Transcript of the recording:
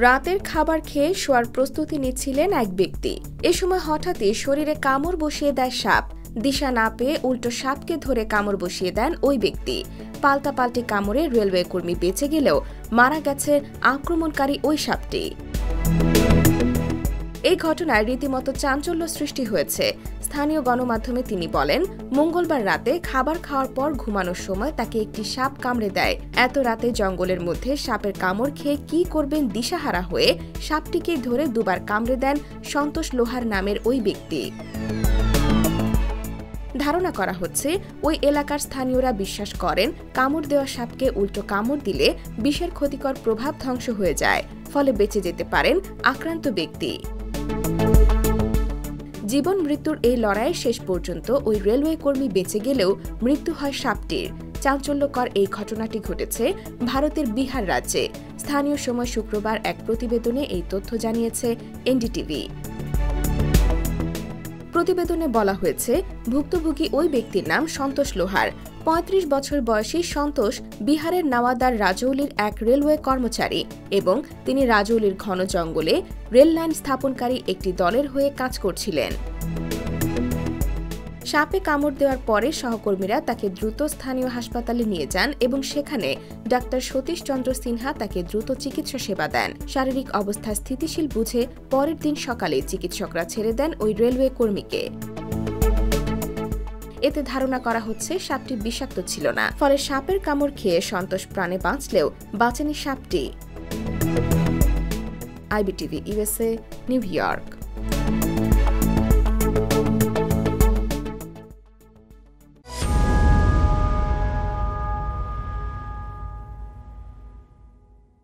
রাতের খাবার খেয়ে শোয়ার প্রস্তুতি নিচ্ছিলেন এক ব্যক্তি। এ সময় হঠাৎই শরীরে কামড় বসিয়ে দেয় সাপ। দিশা না পেয়ে উল্টো সাপকে ধরে কামড় বসিয়ে দেন ওই ব্যক্তি। পাল্টাপাল্টি কামড়ে রেলওয়ে কর্মী বেঁচে গেলেও মারা গেছে আক্রমণকারী ওই সাপটি। এই ঘটনায় রীতিমতো চাঞ্চল্য সৃষ্টি হয়েছে। স্থানীয় গণমাধ্যমে তিনি বলেন, মঙ্গলবার রাতে খাবার খাওয়ার পর ঘুমানোর সময় তাকে একটি সাপ কামড়ে দেয়। এত রাতে জঙ্গলের মধ্যে সাপের কামড় খেয়ে কি করবেন দিশাহারা হয়ে সাপটিকে ধরে দুবার কামড়ে দেন সন্তোষ লোহার নামের ওই ব্যক্তি। ধারণা করা হচ্ছে, ওই এলাকার স্থানীয়রা বিশ্বাস করেন কামড় দেওয়া সাপকে উল্টো কামড় দিলে বিষের ক্ষতিকর প্রভাব ধ্বংস হয়ে যায়, ফলে বেঁচে যেতে পারেন আক্রান্ত ব্যক্তি। জীবন মৃত্যুর এই লড়াইয়ে শেষ পর্যন্ত ওই রেলওয়ে কর্মী বেঁচে গেলেও মৃত্যু হয় সাপটির। চাঞ্চল্যকর এই ঘটনাটি ঘটেছে ভারতের বিহার রাজ্যে। স্থানীয় সময় শুক্রবার এক প্রতিবেদনে এই তথ্য জানিয়েছে এনডিটিভি। প্রতিবেদনে বলা হয়েছে, ভুক্তভোগী ওই ব্যক্তির নাম সন্তোষ লোহার। ৩৫ বছর বয়সী সন্তোষ বিহারের নাওয়াদার রাজৌলির এক রেলওয়ে কর্মচারী এবং তিনি রাজৌলির ঘন জঙ্গলে রেল লাইন স্থাপনকারী একটি দলের হয়ে কাজ করছিলেন। সাপে কামড় দেওয়ার পরে সহকর্মীরা তাকে দ্রুত স্থানীয় হাসপাতালে নিয়ে যান এবং সেখানে ডাক্তার সতীশ চন্দ্র সিনহা তাকে দ্রুত চিকিৎসা সেবা দেন। শারীরিক অবস্থা স্থিতিশীল বুঝে পরের দিন সকালে চিকিৎসকরা ছেড়ে দেন ওই রেলওয়ে কর্মীকে। এতে ধারণা করা হচ্ছে সাপটি বিষাক্ত ছিল না, ফলে সাপের কামড় খেয়ে সন্তোষ প্রাণে বাঁচলেও বাঁচেনি সাপটি। IBTV USA, new York.